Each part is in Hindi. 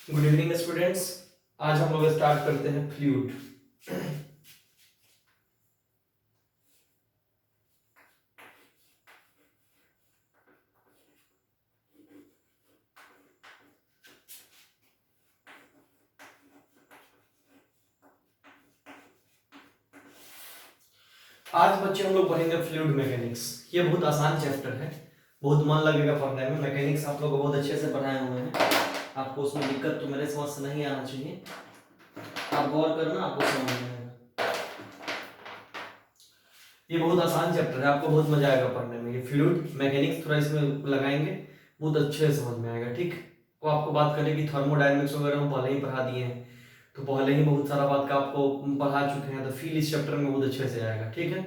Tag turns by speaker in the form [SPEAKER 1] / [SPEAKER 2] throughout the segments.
[SPEAKER 1] Good evening students. आज हम लोग स्टार्ट करते हैं फ्लूइड। आज बच्चे हम लोग पढ़ेंगे फ्लूइड मैकेनिक्स। ये बहुत आसान चैप्टर है, बहुत मन लगेगा पढ़ने में। मैकेनिक्स आप लोग को बहुत अच्छे से पढ़ाए हुए हैं, आपको उसमें दिक्कत तो मेरे समझ से नहीं आना चाहिए। आप गौर करना, आपको समझ में आएगा। ये बहुत आसान चैप्टर है, आपको बहुत मजा आएगा पढ़ने में। ये फ्लूइड मैकेनिक्स थोड़ा इसमें लगाएंगे, बहुत अच्छे से समझ में आएगा। ठीक, वो आपको बात करें कि थर्मोडायनेमिक्स वगैरह हम पहले ही पढ़ा दिए हैं, तो पहले ही बहुत सारा बात का आपको पढ़ा चुके हैं, तो फील इस चैप्टर में बहुत अच्छे से आएगा। ठीक है,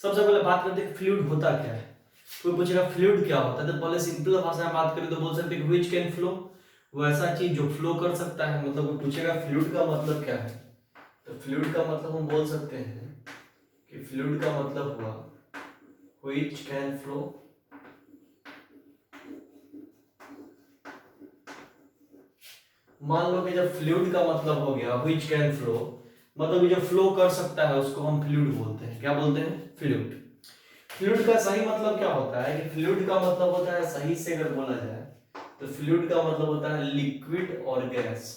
[SPEAKER 1] सबसे पहले बात करते हैं फ्लूइड होता क्या है। कोई पूछेगा फ्लूइड क्या होता है, तो पहले सिंपल भाषा में बात करें तो बोल सकते हैं व्हिच कैन फ्लो, वैसा चीज जो फ्लो कर सकता है। मतलब कोई पूछेगा फ्लूइड का मतलब क्या है, तो फ्लूइड का मतलब हम बोल सकते हैं कि फ्लूइड का मतलब हुआ व्हिच कैन फ्लो, मान लो कि जब फ्लूइड का मतलब हो गया व्हिच कैन फ्लो, मतलब जो फ्लो कर सकता है उसको हम फ्लूइड बोलते हैं। क्या बोलते हैं? फ्लूइड। फ्लूइड का सही मतलब क्या होता है कि फ्लूइड का मतलब होता है, सही से अगर बोला जाए तो फ्लूइड का मतलब होता है लिक्विड और गैस।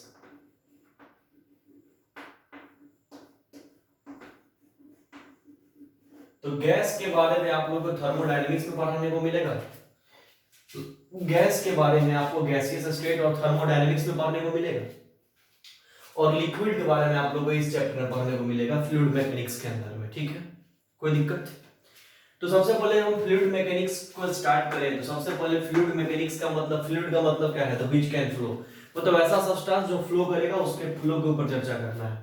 [SPEAKER 1] तो गैस के बारे में आप लोग को थर्मोडायनेमिक्स में पढ़ाने को मिलेगा। तो गैस के बारे में आपको गैसियस स्टेट और थर्मोडायनेमिक्स में पढ़ने को मिलेगा, और लिक्विड के बारे में आप लोग को इस चैप्टर में पढ़ने को मिलेगा फ्लूइड मैकेनिक्स के अंदर में। ठीक है, कोई दिक्कत? तो सबसे पहले हम फ्लूइड मैकेनिक्स को स्टार्ट करें तो सबसे पहले फ्लूइड मैकेनिक्स का मतलब, फ्लूइड का मतलब क्या है, तो व्हिच कैन फ्लो, मतलब ऐसा सब्सटेंस जो फ्लो करेगा, उसके फ्लो के ऊपर चर्चा करना है।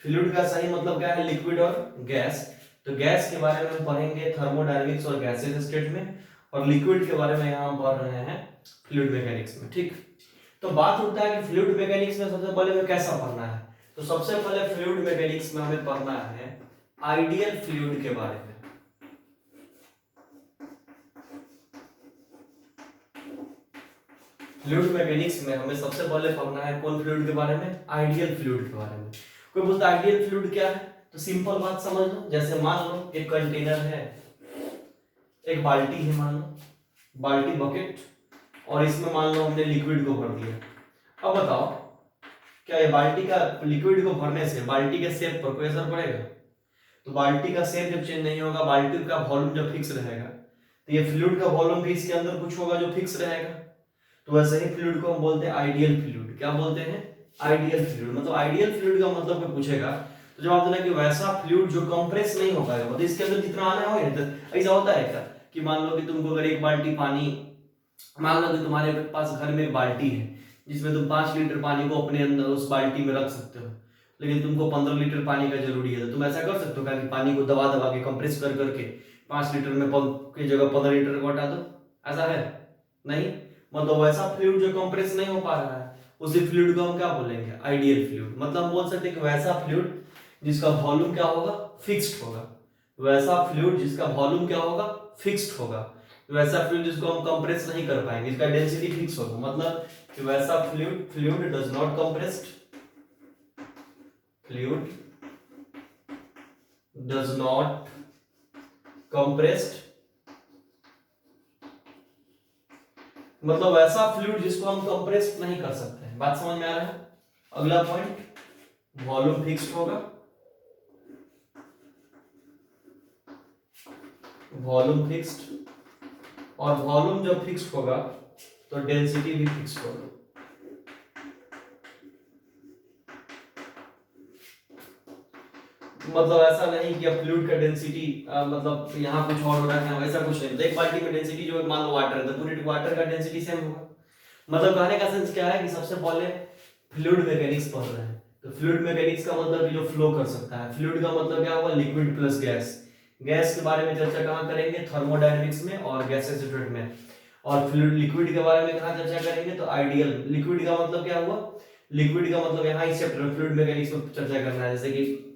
[SPEAKER 1] फ्लूइड का सही मतलब क्या है? लिक्विड और गैस। तो गैस के बारे में हम पढ़ेंगे थर्मोडायनेमिक्स और गैसियस स्टेट में, और लिक्विड के बारे में यहाँ हम पढ़ रहे हैं फ्लूइड मैकेनिक्स में। ठीक, तो बात होता है कि फ्लूइड मैकेनिक्स में सबसे पहले हमें कैसा पढ़ना है, तो सबसे पहले फ्लूइड मैकेनिक्स में हमें पढ़ना है आइडियल फ्लूइड के बारे में। फ्लूइड मैकेनिक्स में हमें सबसे पहले पढ़ना है कौन फ्लूइड के बारे में? आइडियल फ्लूइड के बारे में। कोई बोलता है आइडियल फ्लूइड क्या है, तो सिंपल बात समझ लो। जैसे मान लो एक कंटेनर है, एक बाल्टी है, मान लो बाल्टी बकेट, और इसमें मान लो हमने लिक्विड को भर दिया। अब बताओ, क्या ये बाल्टी का लिक्विड को भरने से बाल्टी के शेप पर कोई असर पड़ेगा? तो बाल्टी का शेप जब चेंज नहीं होगा, बाल्टी का वॉल्यूम जब फिक्स रहेगा, तो ये फ्लूइड का वॉल्यूम भी इसके अंदर कुछ होगा जो फिक्स रहेगा। तो वैसे ही फ्लूइड को हम बोलते हैं आइडियल फ्लूइड। क्या बोलते हैं? Ideal fluid. मतलब आइडियल फ्लूइड का मतलब कोई पूछेगा तो जवाब देना कि वैसा फ्लूइड जो कंप्रेस नहीं हो पाएगा, मतलब इसके अंदर जितना आना हो, ऐसा होता है क्या कि मान लो कि तुमको अगर एक बाल्टी पानी, मान लो कि तुम्हारे पास घर में एक बाल्टी है जिसमें तुम 5 लीटर पानी को अपने अंदर उस बाल्टी में रख सकते हो, लेकिन तुमको 15 लीटर पानी का जरूरी है, तो तुम ऐसा कर सकते हो क्या कि पानी को दबा दबा के कंप्रेस कर करके 5 लीटर में की जगह 15 लीटर को हटा दो? ऐसा है नहीं। मतलब वैसा फ्लूइड जो कंप्रेस नहीं हो पा रहा है, उसी फ्लूइड को हम क्या बोलेंगे? Ideal fluid. मतलब हम बोल सकते हैं कि वैसा फ्लूइड जिसका वॉल्यूम क्या होगा? फिक्स्ड होगा। वैसा फ्लूइड जिसका वॉल्यूम क्या होगा? फिक्स्ड होगा। वैसा फ्लूइड जिसको हम कंप्रेस नहीं कर पाएंगे, इसका डेंसिटी फिक्स होगा। मतलब कि वैसा fluid does not compressed, fluid does not compressed, मतलब ऐसा फ्लूइड जिसको हम कंप्रेस नहीं कर सकते हैं। बात समझ में आ रहा है? अगला पॉइंट, वॉल्यूम फिक्स्ड होगा, वॉल्यूम फिक्स्ड, और वॉल्यूम जब फिक्स्ड होगा तो डेंसिटी भी फिक्स्ड होगा। मतलब ऐसा नहीं कि अब फ्लूइड का डेंसिटी मतलब यहाँ कुछ और हो रहा है, वैसा कुछ नहीं। एक बाल्टी में डेंसिटी जो मान लो वाटर है, तो पूरी वाटर का डेंसिटी सेम होगा। मतलब कहने का सेंस क्या है कि सबसे पहले फ्लूइड मैकेनिक्स पढ़ रहे हैं, तो फ्लूइड मैकेनिक्स का मतलब जो फ्लो कर सकता है। फ्लूइड का मतलब क्या हुआ? Liquid plus gas. गैस के बारे में चर्चा कहाँ करेंगे? थर्मोडायनेमिक्स में और गैसेस स्टेट में। और फ्लूइड लिक्विड के बारे में कहाँ चर्चा करेंगे? तो आइडियल लिक्विड का मतलब क्या हुआ? लिक्विड का मतलब यहाँ इस चैप्टर फ्लूइड मैकेनिक्स में चर्चा करना है, जैसे कि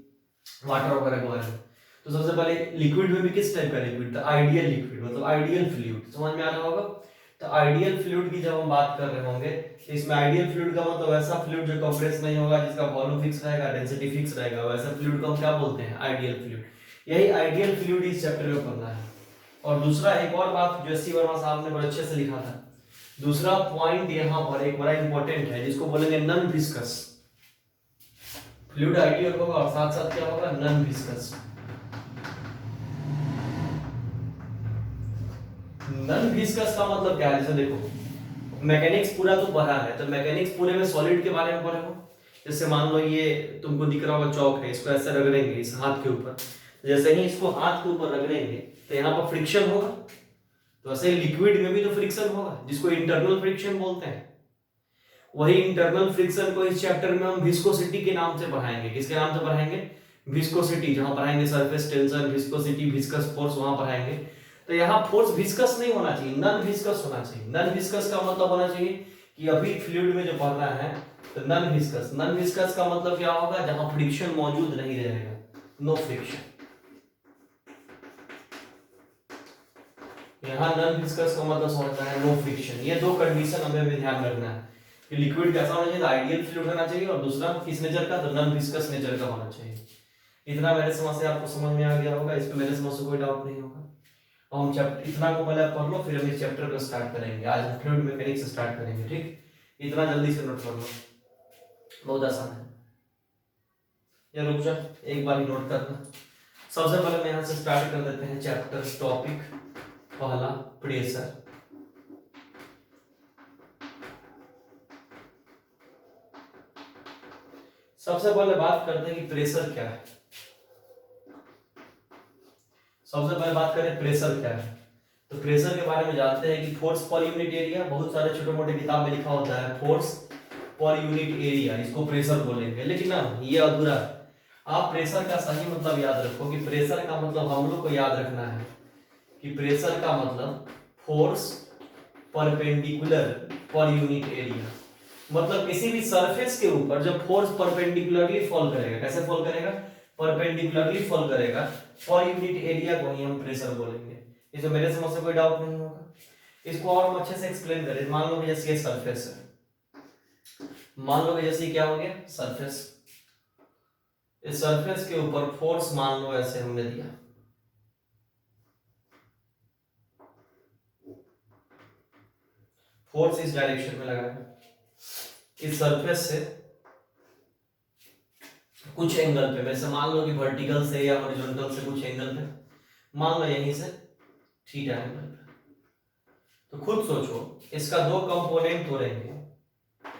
[SPEAKER 1] वाटर वगैरह के बारे में। तो सबसे पहले लिक्विड में भी किस टाइप का लिक्विड था? आइडियल लिक्विड, मतलब आइडियल फ्लूइड। समझ में आ रहा होगा? तो आइडियल फ्लूइड की जब हम बात कर रहे होंगे तो इसमें आइडियल फ्लूइड का मतलब ऐसा फ्लूइड जो कंप्रेस नहीं होगा, जिसका वॉल्यूम फिक्स रहेगा, डेंसिटी फिक्स रहेगा, वैसा फ्लूइड को हम क्या बोलते हैं? Ideal fluid. यही आइडियल फ्लूइड इस चैप्टर में पढ़ना है। और दूसरा एक और बात जो एस.सी. वर्मा साहब ने बड़े अच्छे से लिखा था, दूसरा पॉइंट यहाँ पर एक बड़ा इंपॉर्टेंट है जिसको बोलेंगे नॉन विस्कस। फ्लूइड आइडियल होगा और साथ साथ क्या होगा? Non viscous. नॉन विस्कस का मतलब क्या है? जैसे देखो मैकेनिक्स पूरा तो पढ़ा है, तो मैकेनिक्स पूरे में सॉलिड के बारे में पढ़े हो। जैसे मान लो ये तुमको दिख रहा होगा चौक है, इसको ऐसे रगड़ेंगे इस हाथ के ऊपर, जैसे ही इसको हाथ के ऊपर रगड़ेंगे तो यहाँ पर फ्रिक्शन होगा। तो ऐसे लिक्विड में भी तो फ्रिक्शन होगा, जिसको इंटरनल फ्रिक्शन बोलते हैं। वही इंटरनल फ्रिक्शन को इस चैप्टर में हम विस्कोसिटी के नाम से पढ़ाएंगे। किसके नाम से पढ़ाएंगे? विस्कोसिटी। जहां पढ़ाएंगे surface tension, viscosity, viscous force, वहां पढ़ाएंगे। तो यहाँ फोर्स विस्कस नहीं होना चाहिए, नॉन विस्कस होना चाहिए। नॉन विस्कस का मतलब होना चाहिए कि अभी फ्लूइड में जो पढ़ना है तो नॉन विस्कस। नॉन विस्कस का मतलब क्या होगा? जहां फ्रिक्शन मौजूद नहीं रहेगा, नो फ्रिक्शन। यहाँ नॉन विस्कस का मतलब समझना है नो फ्रिक्शन। ये दो कंडीशन हमें भी ध्यान रखना है कि लिक्विड कैसा होना चाहिए? आइडियल फ्लूइड होना चाहिए, और दूसरा किस नेचर का? तो नॉन विस्कस नेचर का होना चाहिए। इतना मेरे समझ से आपको समझ में आ गया होगा, इस पे मेरे समझ से कोई डाउट नहीं होगा। और हम चैप्टर इतना को पहले पढ़ लो, फिर हम इस चैप्टर को स्टार्ट करेंगे। आज हम फ्लूइड मैकेनिक्स से स्टार्ट करेंगे, ठीक? इतना जल्दी से नोट कर लो, बहुत आसान है। या रुक जा, एक बार ही नोट करना। सबसे पहले मैं यहाँ से स्टार्ट कर देते हैं चैप्टर टॉपिक पहला, प्रेशर। सबसे पहले बात करते हैं कि प्रेशर क्या है। सबसे पहले बात करें प्रेशर क्या है, तो प्रेशर के बारे में जानते हैं कि फोर्स पर यूनिट एरिया। बहुत सारे छोटे मोटे किताब में लिखा होता है फोर्स पर यूनिट एरिया, इसको प्रेशर बोलेंगे, लेकिन ना ये अधूरा। आप प्रेशर का सही मतलब याद रखो कि प्रेशर का मतलब हम लोग को याद रखना है कि प्रेशर का मतलब force perpendicular per unit area. मतलब किसी भी सरफेस के ऊपर जब फोर्स परपेंडिकुलरली फॉल करेगा, कैसे फॉल करेगा? परपेंडिकुलरली फॉल करेगा, पर यूनिट एरिया को ही हम प्रेशर बोलेंगे। इसमें मेरे समझ से कोई डाउट नहीं होगा। इसको और हम अच्छे से एक्सप्लेन करें। मान लो कि जैसे ये सरफेस है, मान लो कि जैसे क्या हो गया? सरफेस। इस सरफेस के ऊपर फोर्स मान लो ऐसे हमने दिया, फोर्स इस डायरेक्शन में लगाया, इस सरफेस से कुछ एंगल पे, वैसे मान लो कि वर्टिकल से या हॉरिजॉन्टल से कुछ एंगल पे, मान लो यहीं से थीटा एंगल पे। तो खुद सोचो, इसका दो कंपोनेंट हो रहेंगे।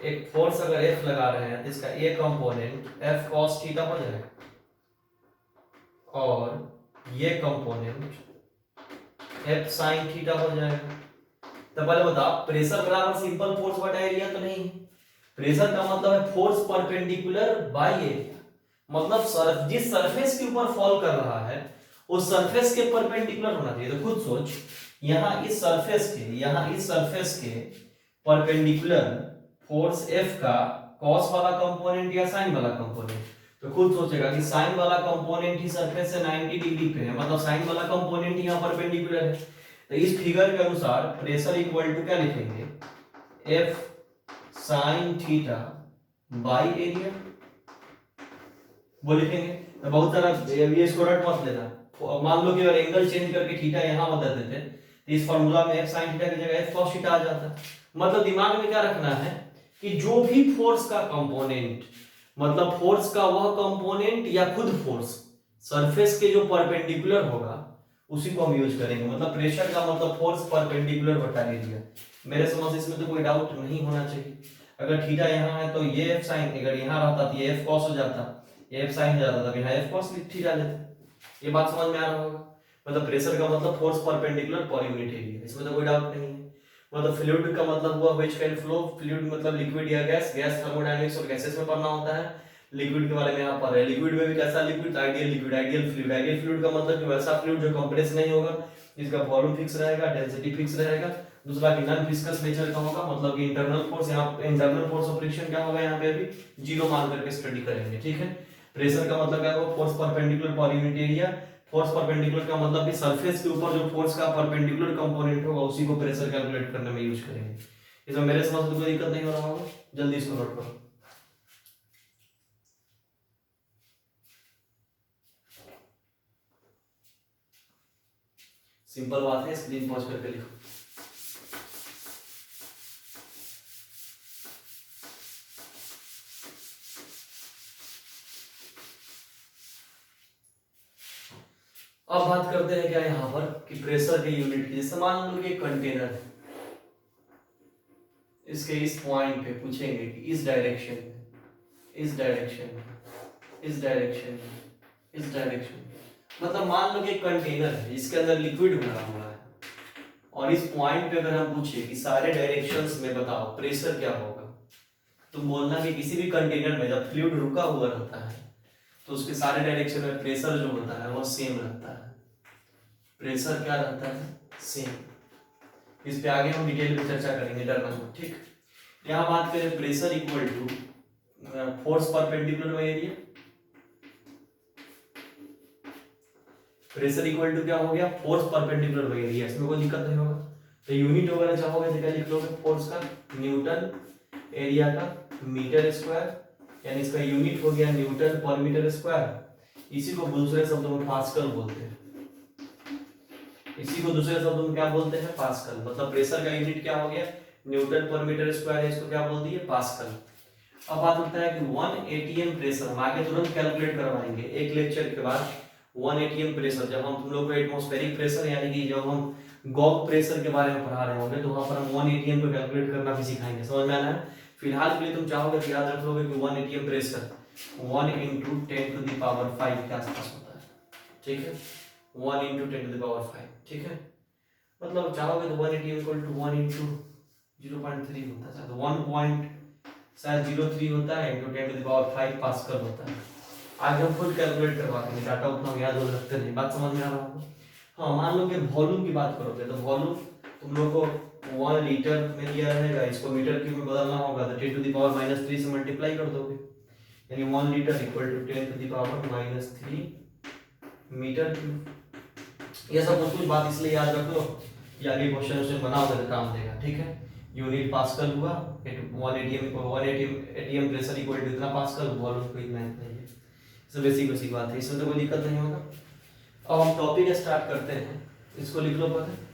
[SPEAKER 1] एक फोर्स अगर F लगा रहे हैं तो इसका एक कंपोनेंट F cos थीटा हो जाएगा, और ये कंपोनेंट F sin थीटा हो जाएगा। तो पहले बताओ, प्रेशर बराबर सिंपल फोर्स बटा एरिया तो नहीं है। प्रेशर का मतलब है फोर्स परपेंडिकुलर बाय एरिया। मतलब जिस सरफेस के ऊपर फॉल कर रहा है उस सरफेस के परपेंडिकुलर होना चाहिए। तो खुद सोच, यहाँ इस सरफेस के परपेंडिकुलर फोर्स F का cos वाला कंपोनेंट या sin वाला कंपोनेंट। तो खुद सोचेगा कि sin वाला कंपोनेंट ही सरफेस से 90 डिग्री पे है, मतलब sin वाला कंपोनेंट ही यहाँ परपेंडिकुलर है। तो इस फिगर के अनुसार प्रेशर इक्वल टू क्या लिखेंगे? F sin theta by area, वो लिखेंगे। तो बहुत सारा ये इसको रट मत लेना। मान लो कि अगर एंगल चेंज करके थीटा यहाँ बदल देते तो इस फार्मूला में F sin थीटा की जगह F cos थीटा आ जाता। मतलब दिमाग में क्या रखना है कि जो भी फोर्स का कंपोनेंट, मतलब फोर्स का वह कंपोनेंट या खुद फोर्स सरफेस के जो परपेंडिकुलर होगा उसी को हम यूज करेंगे। मतलब प्रेशर का मतलब फोर्स परपेंडिकुलर बटा एरिया। मेरे समझ इसमें तो कोई डाउट नहीं होना चाहिए। अगर थीटा यहाँ है तो ये F sin, अगर यहाँ रहता तो ये F cos हो जाता, ये F sin हो जाता, तब यहाँ F cos थीटा लेते। ये बात समझ में आ रहा होगा। मतलब प्रेशर का मतलब force perpendicular per unit area, इसमें तो कोई डाउट नहीं है। मतलब फ्लूइड का मतलब हुआ व्हिच कैन फ्लो। फ्लूइड मतलब लिक्विड या गैस। गैस थर्मोडायनेमिक्स और गैसेस में पढ़ना होता है। लिक्विड के बारे में यहाँ पर है। लिक्विड में भी कैसा liquid? Ideal liquid, ideal fluid. Ideal fluid का मतलब कि वैसा फ्लूइड जो कंप्रेस नहीं होगा, जिसका वॉल्यूम फिक्स रहेगा, डेंसिटी फिक्स रहेगा। दूसरा कि नॉन विस्कस नेचर का होगा, मतलब कि इंटरनल फोर्स, यहाँ इंटरनल फोर्स ऑफ फ्रिक्शन क्या होगा यहाँ पे अभी जीरो मान करके स्टडी करेंगे, ठीक है। प्रेशर का मतलब क्या होगा? Force perpendicular per unit area. Force perpendicular का मतलब कि सरफेस के ऊपर जो फोर्स का परपेंडिकुलर कंपोनेंट होगा उसी को प्रेशर कैलकुलेट करने में यूज करेंगे। इसमें मेरे समझ में कोई दिक्कत नहीं हो रहा होगा, जल्दी इसको नोट करो। सिंपल बात है, स्क्रीन पॉज करके लिखो। अब बात करते हैं क्या यहाँ पर कि प्रेशर के यूनिट की। जैसे मान लो कि कंटेनर है, इसके इस पॉइंट पे पूछेंगे कि इस डायरेक्शन में, इस डायरेक्शन में, इस डायरेक्शन में, इस डायरेक्शन में, मतलब मान लो कि एक कंटेनर है इसके अंदर लिक्विड भरा हुआ है और इस पॉइंट पे अगर हम पूछे कि सारे डायरेक्शंस में बताओ प्रेशर क्या होगा, तो बोलना कि किसी भी कंटेनर में जब फ्लूइड रुका हुआ रहता है तो उसके सारे डायरेक्शन में प्रेशर जो होता है वो सेम रहता है। प्रेशर क्या रहता है? सेम। इस पे आगे हम डिटेल में चर्चा करेंगे, डरना मत, ठीक। यहाँ बात करें pressure equal to force perpendicular by area. Pressure equal to क्या हो गया? Force perpendicular by area. इसमें कोई दिक्कत नहीं होगा। तो यूनिट वगैरह चाहोगे तो क्या लिख लोगे? फोर्स का न्यूटन, एरिया का मीटर स्क्वायर, यानी इसका यूनिट हो गया न्यूटन पर मीटर स्क्वायर। इसी को दूसरे शब्दों में पास्कल बोलते हैं। इसी को दूसरे शब्दों में क्या बोलते हैं? पास्कल। मतलब प्रेशर का यूनिट क्या हो गया? न्यूटन पर मीटर स्क्वायर है, इसको क्या बोल दिए? पास्कल। अब बात होता है कि 1 एटीएम प्रेशर हम आगे तुरंत कैलकुलेट करवाएंगे एक लेक्चर के बाद। 1 एटीएम प्रेशर जब हम तुम लोग को एटमॉस्फेरिक प्रेशर यानी कि जब हम गॉग प्रेशर के बारे में पढ़ा रहे होंगे तो वहां पर हम 1 एटीएम को कैलकुलेट करना भी सिखाएंगे। समझ में आना है? फिलहाल के लिए तुम चाहोगे तो याद रख लोगे कि 1 एटीएम प्रेशर 1 × 10⁵ के आसपास होता है, ठीक है। 1 × 10⁵, ठीक है। मतलब चाहोगे तो 1 एटीएम इक्वल टू 1 × 0.3 होता है, तो 1.03 होता है इंटू 10⁵ पास्कल होता है। आगे हम खुद कैलकुलेट करवा देंगे, डाटा उतना याद हो रखते नहीं। बात समझ में आ रहा होगा? हाँ, मान लो कि वॉल्यूम की बात करोगे तो वॉल्यूम तुम लोग को 1 लीटर में दिया रहेगा, इसको मीटर क्यूब में बदलना होगा तो 10⁻³ से मल्टीप्लाई कर दोगे, यानी 1 litre equal to 10⁻³ metre cube. ये सब कुछ बात इसलिए याद रख लो कि आगे क्वेश्चन बनाओगे तो काम देगा, ठीक है। यूनिट पास्कल हुआ, 1 एटीएम प्रेशर इक्वल टू इतना पास्कल, वॉल्यूम को इतना है। सब बेसिक बात है, इसमें तो कोई दिक्कत नहीं होगा। अब हम टॉपिक स्टार्ट करते हैं, इसको लिख लो पहले।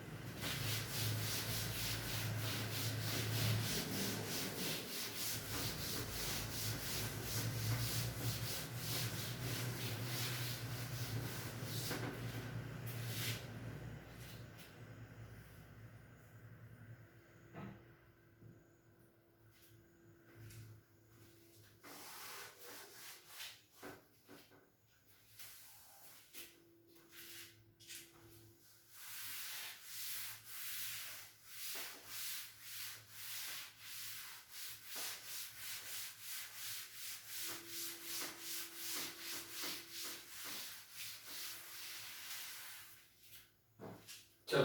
[SPEAKER 1] चलो,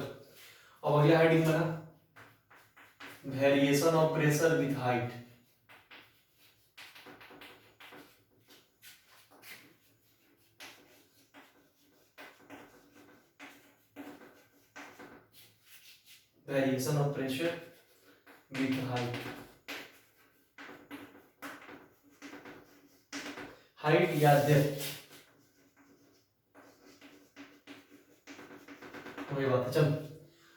[SPEAKER 1] अब अगला हेडिंग बना variation of pressure with height. Variation of pressure with height. Height या डेप्थ, वही बात है। चलो,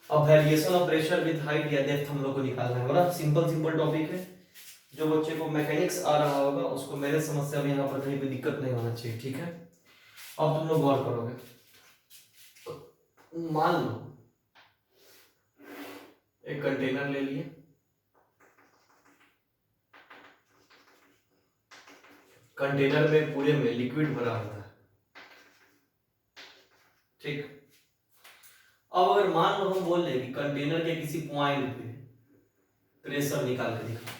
[SPEAKER 1] अब variation of pressure with height या डेप्थ हम लोग को निकालना है, बड़ा सिंपल टॉपिक है। जो बच्चे को मैकेनिक्स आ रहा होगा उसको मेरे समस्या में यहाँ पर कहीं कोई दिक्कत नहीं होना चाहिए, ठीक है। अब तुम लोग गौर करोगे, मान लो एक कंटेनर ले लिए, कंटेनर में पूरे में लिक्विड भरा हुआ है, ठीक। अब अगर मान लो हम बोल रहे कि कंटेनर के किसी पॉइंट पे प्रेशर निकाल के दिखाओ,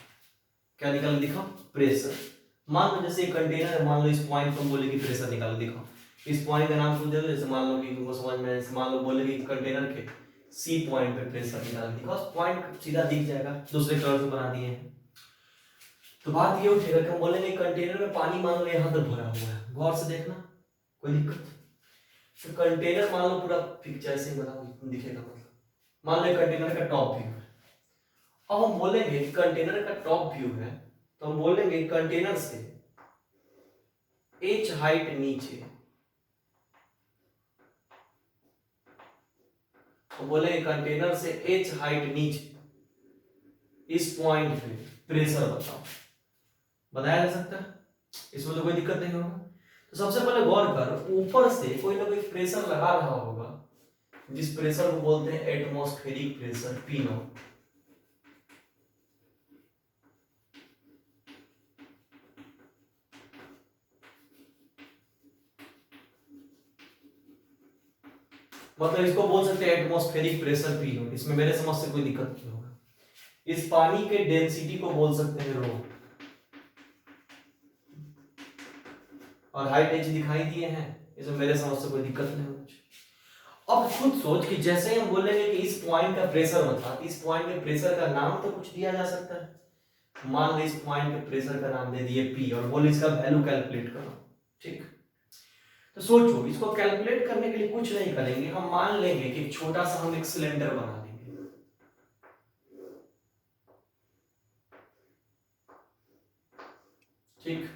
[SPEAKER 1] क्या निकाल के दिखाओ? प्रेशर। मान लो जैसे कंटेनर है, मान लो इस पॉइंट को हम बोले कि प्रेशर निकाल के दिखाओ। इस पॉइंट का नाम दे दो, जैसे मान लो कि तुमको समझ में, मान लो बोले कि कंटेनर के सी पॉइंट पे प्रेशर निकाल के दिखाओ, पॉइंट सीधा दिख जाएगा, दूसरे कलर से बना दिए हैं। तो बात ये उठेगा कि हम बोलेंगे कंटेनर में पानी मान लो यहाँ तक भरा हुआ है, गौर से देखना, कोई दिक्कत? तो कंटेनर मान लो पूरा पिक्चर ऐसे ही बना दिखेगा, मतलब मान लो कंटेनर का टॉप व्यू है। अब हम बोलेंगे कंटेनर का टॉप व्यू है, तो हम बोलेंगे कंटेनर से h हाइट नीचे, तो बोलेंगे कंटेनर से h हाइट नीचे इस पॉइंट पे प्रेशर बताओ। बताया जा सकता है, इसमें तो कोई दिक्कत नहीं होगा। तो सबसे पहले गौर कर, ऊपर से कोई ना कोई प्रेशर लगा रहा होगा, जिस प्रेशर को बोलते हैं एटमॉस्फेरिक प्रेशर P नॉट। मतलब इसको बोल सकते हैं एटमॉस्फेरिक प्रेशर P नॉट, इसमें मेरे समझ से कोई दिक्कत नहीं होगा। इस पानी के डेंसिटी को बोल सकते हैं रो, और हाइट h दिखाई दिए हैं, इसमें मेरे समझ से कोई दिक्कत नहीं होगी। अब खुद सोच कि जैसे ही हम बोलेंगे कि इस पॉइंट का प्रेशर बता, इस पॉइंट के प्रेशर का नाम तो कुछ दिया जा सकता है। मान लो इस पॉइंट के प्रेशर का नाम दे दिए P और बोले इसका वैल्यू कैलकुलेट करो, ठीक। तो सोचो, इसको कैलकुलेट करने के लिए कुछ नहीं करेंगे, हम मान लेंगे कि छोटा सा हम एक सिलेंडर बना लेंगे, ठीक।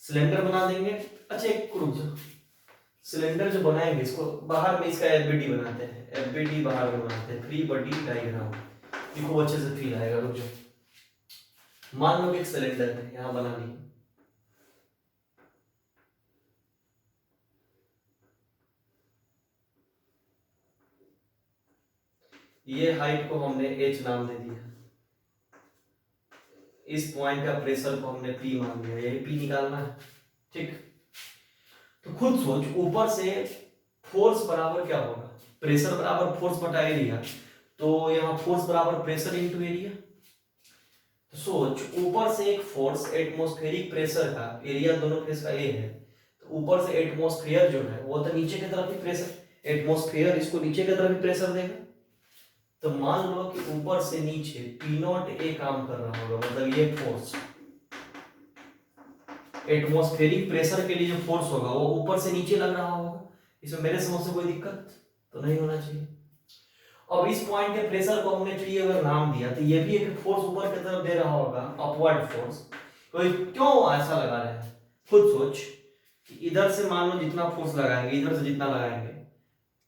[SPEAKER 1] सिलेंडर बना देंगे। अच्छा एक रुक जाओ, सिलेंडर जो बनाएंगे इसको बाहर में इसका एफबीडी बनाते हैं, एफबीडी बाहर में बनाते हैं, फ्री बॉडी डायग्राम, देखो अच्छे से फील आएगा। रुक जाओ, मान लो कि एक सिलेंडर है, यहां बना ली, ये हाइट को हमने h नाम दे दिया, इस पॉइंट का प्रेशर को हमने P मान लिया, यही P निकालना है, ठीक। तो खुद सोच, ऊपर से फोर्स बराबर क्या होगा, प्रेशर बराबर फोर्स बटा एरिया, तो यहाँ फोर्स बराबर प्रेशर इनटू एरिया। तो सोच, ऊपर से एक फोर्स एटमॉस्फेरिक प्रेशर का, एरिया दोनों फेस का ए है, तो ऊपर से एटमॉस्फेयर जो है वो तो नीचे की तरफ ही प्रेशर, एटमॉस्फेयर इसको नीचे की तरफ ही प्रेशर देगा। तो मान लो कि ऊपर से नीचे P नॉट ए काम कर रहा होगा, मतलब ये फोर्स एटमॉस्फेरिक प्रेशर के लिए जो फोर्स होगा वो ऊपर से नीचे लग रहा होगा, इसमें मेरे समझ से कोई दिक्कत तो नहीं होना चाहिए। अब इस पॉइंट के प्रेशर को हमने P अगर नाम दिया, तो ये भी एक फोर्स ऊपर की तरफ दे रहा होगा, अपवर्ड फोर्स। तो क्यों ऐसा लगा रहे हैं, खुद सोच कि इधर से मान लो जितना फोर्स लगाएंगे, इधर से जितना लगाएंगे,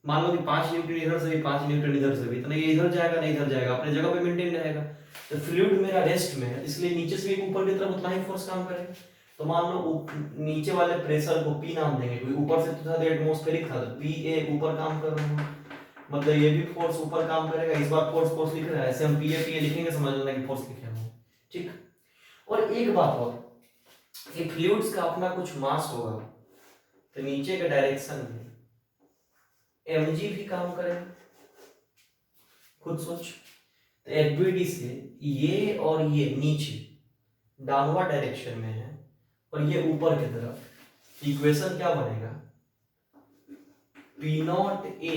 [SPEAKER 1] मान लो कि 5 न्यूटन इधर से भी 5 न्यूटन इधर से भी, तो नहीं इधर जाएगा नहीं इधर जाएगा, अपने जगह पे मेंटेन रहेगा। तो फ्लूइड मेरा रेस्ट में है, इसलिए नीचे से भी ऊपर की तरफ उतना ही फोर्स काम करेगा। तो मान लो नीचे वाले प्रेशर को P नाम देंगे, क्योंकि ऊपर से तो था एटमॉस्फेरिक था, तो PA ऊपर काम कर रहा है, मतलब ये भी फोर्स ऊपर काम करेगा। इस बार फोर्स फोर्स लिख रहा है, ऐसे हम PA लिखेंगे, समझ लेना कि फोर्स लिखे हैं, ठीक। और एक बात और, कि फ्लूइड्स का अपना कुछ मास होगा, तो नीचे के डायरेक्शन में mg भी काम करेगा, खुद सोच। तो एफबीडी से ये और ये नीचे डाउनवर्ड डायरेक्शन में है, और ये ऊपर की तरफ, इक्वेशन क्या बनेगा, P not A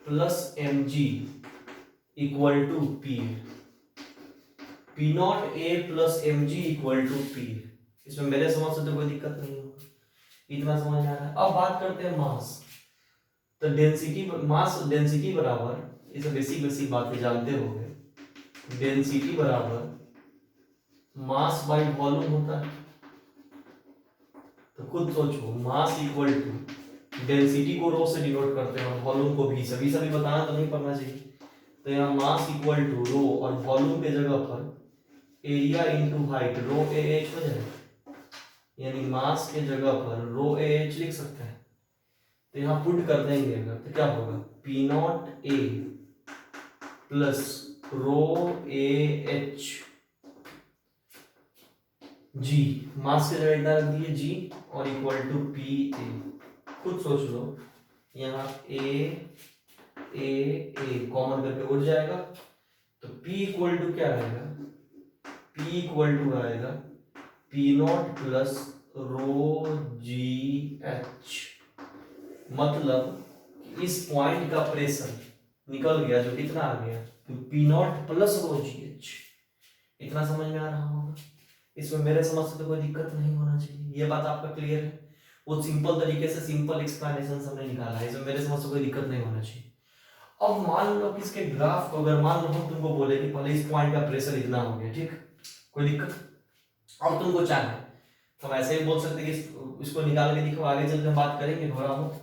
[SPEAKER 1] plus mg equal to P, P not A plus mg equal to P। इसमें मेरे समझ से तो कोई दिक्कत नहीं होगा, इतना समझ आ रहा है। अब बात करते हैं मास। तो डेंसिटी, मास डेंसिटी बराबर, इसे बेसिक बातें जानते होंगे, डेंसिटी बराबर मास बाय वॉल्यूम होता है। तो खुद सोचो, मास इक्वल टू डेंसिटी को रो से डिनोट करते हैं और वॉल्यूम को भी, सभी बताना तो नहीं पड़ना चाहिए। तो यहाँ मास इक्वल टू रो, और वॉल्यूम के जगह पर area into height, rho A H हो जाएगा, यानी मास के जगह पर रो ए एच लिख सकते हैं। तो यहाँ पुट कर देंगे अगर, तो क्या होगा, P not A plus rho A H G, mass के जगह इतना रख दिए जी, और इक्वल टू P ए। खुद सोच लो, यहाँ ए कॉमन करके उड़ जाएगा, तो P इक्वल टू क्या आएगा, P इक्वल टू आएगा P not plus rho G H. मतलब इस पॉइंट का प्रेशर निकल गया, जो कितना आ गया, तो P not plus rho G H. इतना समझ में आ रहा होगा, इसमें मेरे समझ से तो कोई दिक्कत नहीं होना चाहिए, ये बात आपका क्लियर है। बहुत सिंपल तरीके से सिंपल एक्सप्लेनेशन हमने निकाला है, इसमें मेरे समझ से कोई दिक्कत नहीं होना चाहिए। अब मान लो कि इसके ग्राफ को अगर मान लो हम तुमको बोले कि पहले इस पॉइंट का प्रेशर इतना हो गया, ठीक, कोई दिक्कत, अब तुमको चाहे तो हम ऐसे ही बोल सकते हैं कि इसको निकाल के दिखो, आगे चल के बात करेंगे थोड़ा बहुत।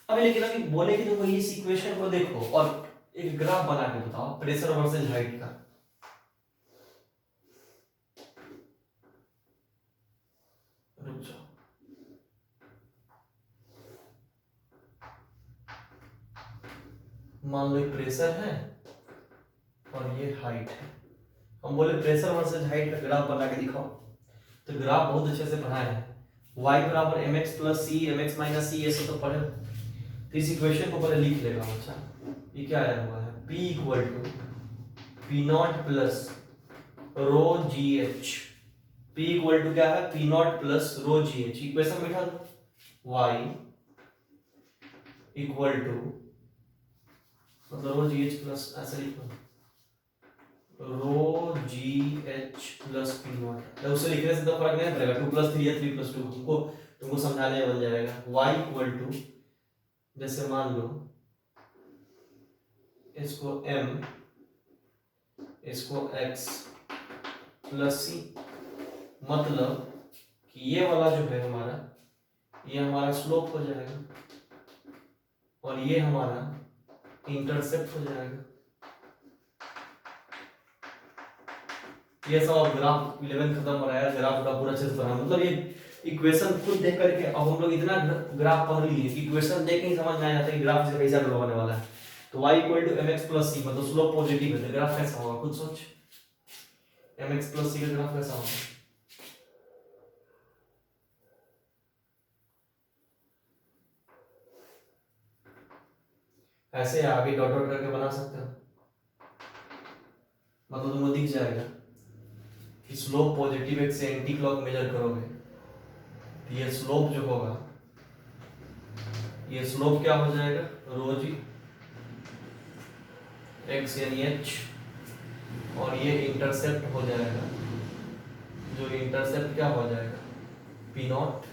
[SPEAKER 1] अभी लेकिन अभी बोले कि तुमको इस इक्वेशन को देखो और एक ग्राफ बना के बताओ प्रेशर वर्सेस हाइट का। रुक जाओ, मान लो प्रेशर है और ये हाइट है, हम बोले प्रेशर वर्सेस हाइट का ग्राफ बना के दिखाओ, तो ग्राफ बहुत अच्छे से पढ़ाए हैं, y बराबर mx प्लस सी mx माइनस सी, ये सब तो पढ़े। तो इस इक्वेशन को पहले लिख लेगा बच्चा, ये क्या आया हुआ है, p equal to P naught plus rho G H, p equal to क्या है, P naught plus rho G H, equation बैठा दो, y इक्वल टू मतलब रो जी एच प्लस, ऐसे लिखो rho G H plus P not, उसे लिखने से तो फर्क नहीं पड़ेगा, 2 + 3 या 3 + 2 तुमको समझाने में बन जाएगा। y इक्वल टू जैसे मान लो इसको m इसको x प्लस सी, मतलब कि ये वाला जो है हमारा, ये हमारा स्लोप हो जाएगा और ये हमारा इंटरसेप्ट हो जाएगा। ये सब ग्राफ 11 खत्म हो रहा है, ग्राफ का पूरा अच्छे से पढ़ा, मतलब ये इक्वेशन खुद देख करके अब हम लोग इतना ग्राफ पढ़ लिए कि इक्वेशन देख के ही समझ में आ जाता है कि ग्राफ से कैसा ग्राफ होने वाला है। तो y equal to mx plus c, मतलब स्लोप पॉजिटिव है, तो ग्राफ कैसा होगा खुद सोच, mx प्लस c का ग्राफ कैसा होगा, ऐसे आगे डॉट डॉट करके बना सकते हो, मतलब तुमको दिख जाएगा कि स्लोप पॉजिटिव एक्स से एंटी क्लॉक मेजर करोगे तो ये स्लोप जो होगा, ये स्लोप क्या हो जाएगा, रो जी एक्स यानी एच, और ये इंटरसेप्ट हो जाएगा, जो इंटरसेप्ट क्या हो जाएगा, पी नॉट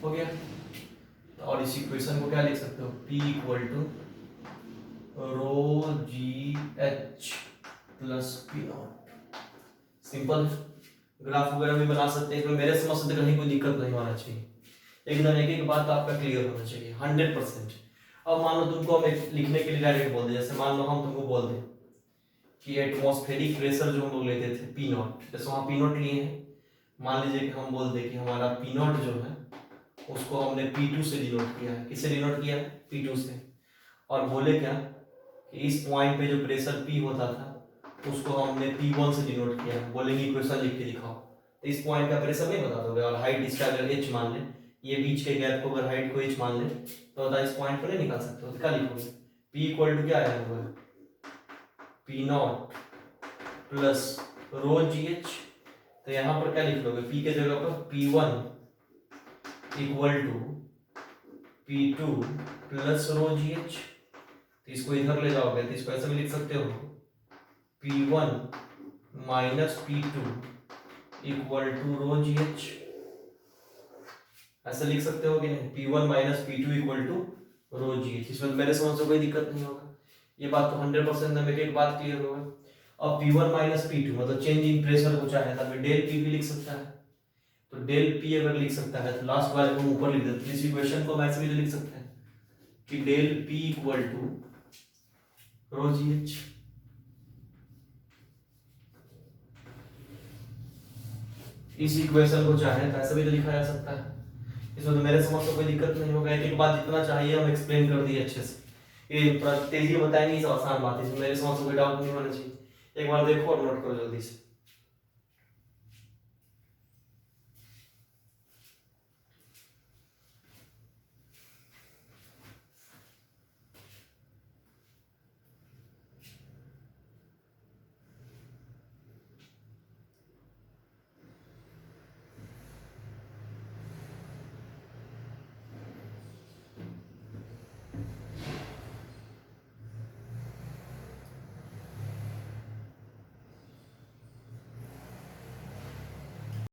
[SPEAKER 1] हो गया। और इस इक्वेशन को क्या लिख सकते हो, P equal to rho G H plus P naught, simple. Graph वगैरह भी बना सकते हैं, मेरे समझ से कहीं कोई दिक्कत नहीं होना चाहिए, एकदम एक एक बात आपका क्लियर होना चाहिए 100%। अब मान लो तुमको हम लिखने के लिए डायरेक्ट बोल दे, जैसे मान लो हम तुमको बोल दें कि एटमॉस्फेरिक प्रेशर जो हम लोग लेते थे पी नॉट, जैसे वहाँ पी नॉट लिए हैं, मान लीजिए कि हम बोल दें कि हमारा पी नॉट जो है उसको हमने P2 से डिनोट किया है, किससे डिनोट किया है, P2 से, और बोले क्या कि इस पॉइंट पे जो प्रेशर P होता था उसको हमने P1 से डिनोट किया है, बोलेंगे इक्वेशन लिख के दिखाओ, तो इस पॉइंट का प्रेशर नहीं बता दोगे, और हाइट इसका अगर h मान ले, ये बीच के गैप को अगर हाइट को h मान ले तो बता इस पॉइंट पर नहीं निकाल सकते हो, तो क्या लिखोगे, P इक्वल टू क्या आया हुआ है, P naught plus rho G H, तो यहाँ पर क्या लिख लोगे, P के जगह पर P1 equal to P2 plus rho G H, तो इसको इधर ले जाओगे तो इसको ऐसे भी लिख सकते हो, P1 minus P2 equal to rho G H, ऐसे लिख सकते हो कि नहीं, P1 minus P2 equal to rho G H, इसमें मेरे समझ से कोई दिक्कत नहीं होगा, ये बात तो 100% है, मेरी एक बात क्लियर होगा। अब P1 माइनस P2 मतलब चेंज इन प्रेशर को चाहे तो डेल P भी लिख सकता है, तो डेल P अगर लिख सकता है तो लास्ट वाले को ऊपर लिख देते हैं, इस इक्वेशन को हम ऐसे भी लिख सकते हैं कि del P equal to rho G H, इस इक्वेशन को चाहे तो ऐसे भी तो लिखा जा सकता है, इसमें तो मेरे समझ से कोई दिक्कत नहीं होगा, एक एक बात जितना चाहिए हम एक्सप्लेन कर दिए अच्छे से, ये तेजी बताएंगे, सब आसान बात है, इसमें मेरे समझ से कोई डाउट नहीं होना चाहिए, एक बार देखो और नोट करो जल्दी से।